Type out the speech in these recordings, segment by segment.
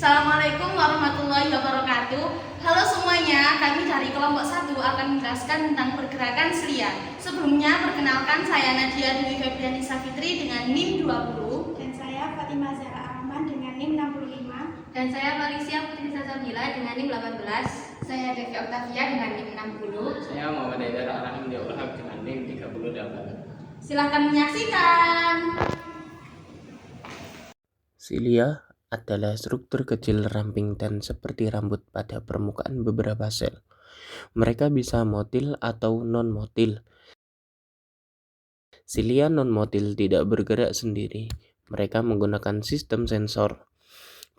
Assalamualaikum warahmatullahi wabarakatuh. Halo semuanya, kami dari kelompok 1 akan menjelaskan tentang pergerakan Cilia. Sebelumnya, perkenalkan saya Nadia Dwi Febriani Safitri dengan NIM 20. Dan saya Fatimah Zahra Ahmad dengan NIM 65. Dan saya Valencia Putri Sasabila dengan NIM 18. Saya Devi Octavia dengan NIM 60. Saya Muhammad Haidar Arahim Diulhaq dengan NIM 38. Silahkan menyaksikan. Silia adalah struktur kecil ramping dan seperti rambut pada permukaan beberapa sel. Mereka bisa motil atau non-motil. Silia non-motil tidak bergerak sendiri. Mereka menggunakan sistem sensor.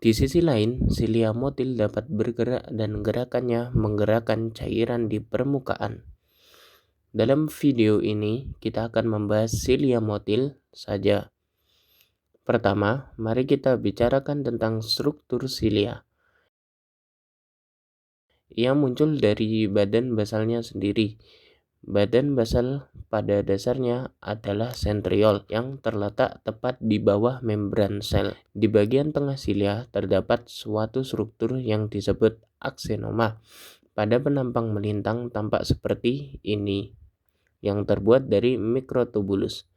Di sisi lain, silia motil dapat bergerak dan gerakannya menggerakkan cairan di permukaan. Dalam video ini, kita akan membahas silia motil saja. Pertama, mari kita bicarakan tentang struktur silia. Ia muncul dari badan basalnya sendiri. Badan basal pada dasarnya adalah sentriol yang terletak tepat di bawah membran sel. Di bagian tengah silia terdapat suatu struktur yang disebut aksenoma. Pada penampang melintang tampak seperti ini, yang terbuat dari mikrotubulus.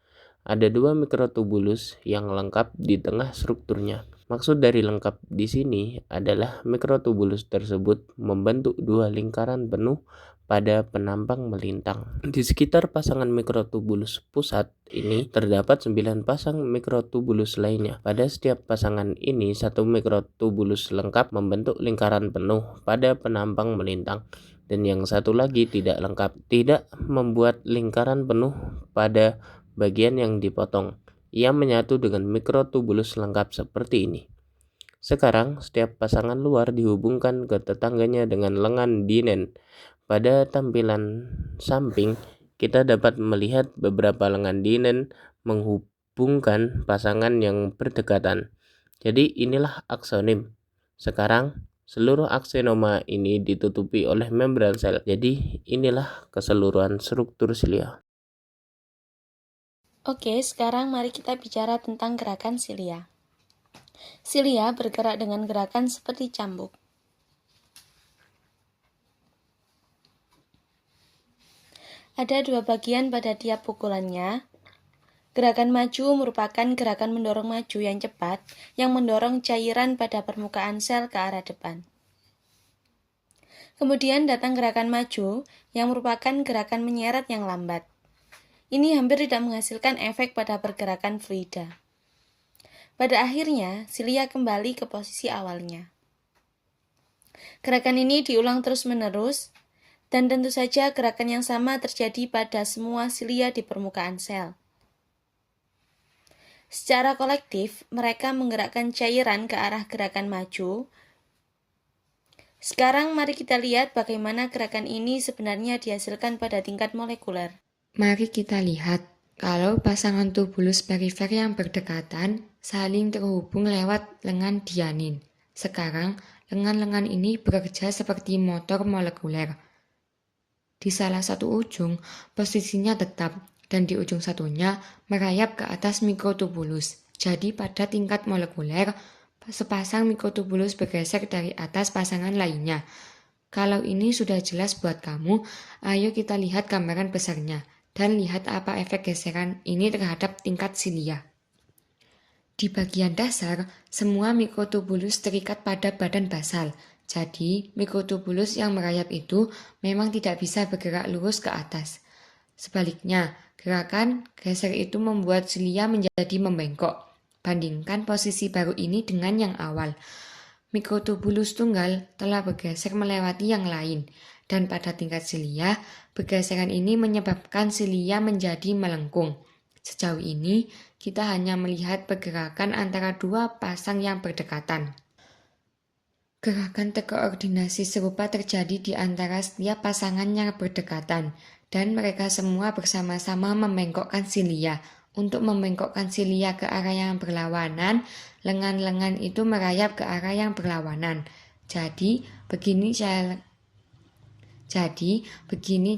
Ada 2 mikrotubulus yang lengkap di tengah strukturnya. Maksud dari lengkap di sini adalah mikrotubulus tersebut membentuk 2 lingkaran penuh pada penampang melintang. Di sekitar pasangan mikrotubulus pusat ini terdapat 9 pasang mikrotubulus lainnya. Pada setiap pasangan ini 1 mikrotubulus lengkap membentuk lingkaran penuh pada penampang melintang. Dan yang satu lagi tidak lengkap, tidak membuat lingkaran penuh pada bagian yang dipotong. Ia menyatu dengan mikrotubulus lengkap seperti ini. Sekarang, setiap pasangan luar dihubungkan ke tetangganya dengan lengan dinen. Pada tampilan samping, kita dapat melihat beberapa lengan dinen menghubungkan pasangan yang berdekatan. Jadi inilah aksonim. Sekarang, seluruh aksenoma ini ditutupi oleh membran sel. Jadi inilah keseluruhan struktur silia. Oke, sekarang mari kita bicara tentang gerakan silia. Silia bergerak dengan gerakan seperti cambuk. Ada 2 bagian pada tiap pukulannya. Gerakan maju merupakan gerakan mendorong maju yang cepat yang mendorong cairan pada permukaan sel ke arah depan. Kemudian datang gerakan maju yang merupakan gerakan menyeret yang lambat. Ini hampir tidak menghasilkan efek pada pergerakan fluida. Pada akhirnya, silia kembali ke posisi awalnya. Gerakan ini diulang terus-menerus, dan tentu saja gerakan yang sama terjadi pada semua silia di permukaan sel. Secara kolektif, mereka menggerakkan cairan ke arah gerakan maju. Sekarang mari kita lihat bagaimana gerakan ini sebenarnya dihasilkan pada tingkat molekuler. Mari kita lihat kalau pasangan tubulus perifer yang berdekatan saling terhubung lewat lengan dianin. Sekarang, lengan-lengan ini bekerja seperti motor molekuler. Di salah satu ujung, posisinya tetap, dan di ujung satunya merayap ke atas mikrotubulus. Jadi pada tingkat molekuler, sepasang mikrotubulus bergeser dari atas pasangan lainnya. Kalau ini sudah jelas buat kamu, ayo kita lihat gambaran besarnya dan lihat apa efek geseran ini terhadap tingkat silia. Di bagian dasar, semua mikrotubulus terikat pada badan basal. Jadi, mikrotubulus yang merayap itu memang tidak bisa bergerak lurus ke atas. Sebaliknya, gerakan geser itu membuat silia menjadi membengkok. Bandingkan posisi baru ini dengan yang awal. Mikrotubulus tunggal telah bergeser melewati yang lain. Dan pada tingkat silia, pergeseran ini menyebabkan silia menjadi melengkung. Sejauh ini, kita hanya melihat pergerakan antara 2 pasang yang berdekatan. Gerakan terkoordinasi serupa terjadi di antara setiap pasangan yang berdekatan, dan mereka semua bersama-sama membengkokkan silia. Untuk membengkokkan silia ke arah yang berlawanan, lengan-lengan itu merayap ke arah yang berlawanan. Jadi, begini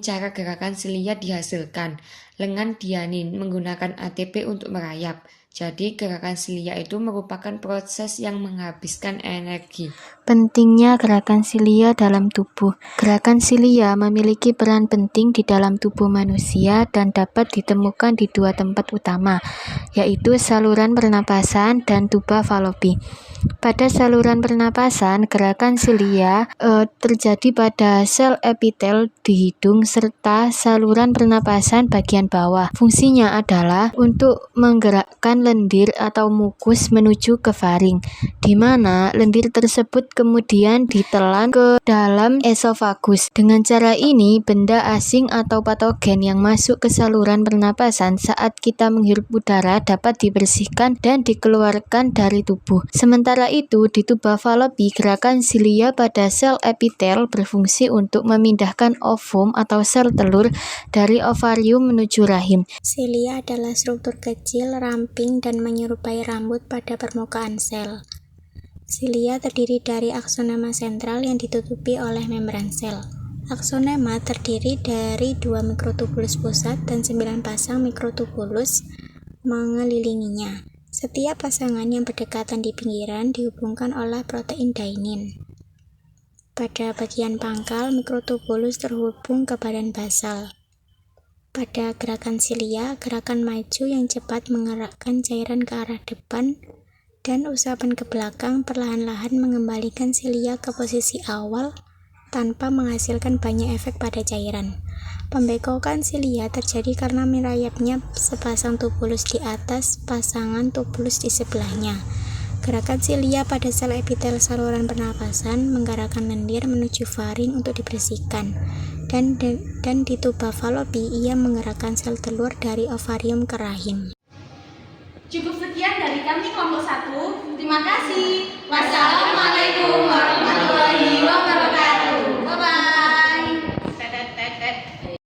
cara gerakan silia dihasilkan. Lengan dianin menggunakan ATP untuk merayap. Jadi gerakan silia itu merupakan proses yang menghabiskan energi. Pentingnya gerakan silia dalam tubuh. Gerakan silia memiliki peran penting di dalam tubuh manusia dan dapat ditemukan di dua tempat utama, yaitu saluran pernapasan dan tuba falopi. Pada saluran pernapasan, gerakan silia terjadi pada sel epitel di hidung serta saluran pernapasan bagian bawah. Fungsinya adalah untuk menggerakkan lendir atau mukus menuju ke faring, di mana lendir tersebut kemudian ditelan ke dalam esofagus. Dengan cara ini, benda asing atau patogen yang masuk ke saluran pernapasan saat kita menghirup udara dapat dibersihkan dan dikeluarkan dari tubuh. Sementara itu, di tuba falopi, gerakan silia pada sel epitel berfungsi untuk memindahkan ovum atau sel telur dari ovarium menuju rahim. Silia adalah struktur kecil, ramping, dan menyerupai rambut pada permukaan sel. Silia terdiri dari aksonema sentral yang ditutupi oleh membran sel. Aksonema terdiri dari 2 mikrotubulus pusat dan 9 pasang mikrotubulus mengelilinginya. Setiap pasangan yang berdekatan di pinggiran dihubungkan oleh protein dainin. Pada bagian pangkal, mikrotubulus terhubung ke badan basal. Pada gerakan silia, gerakan maju yang cepat mengerakkan cairan ke arah depan dan usapan ke belakang perlahan-lahan mengembalikan silia ke posisi awal tanpa menghasilkan banyak efek pada cairan. Pembekokan silia terjadi karena merayapnya sepasang tubulus di atas pasangan tubulus di sebelahnya. Gerakan silia pada sel epitel saluran pernapasan menggerakkan lendir menuju faring untuk dibersihkan. Dan di tuba falopi ia menggerakkan sel telur dari ovarium ke rahim. Cukup sekian dari kami kelompok 1. Terima kasih. Wassalamualaikum.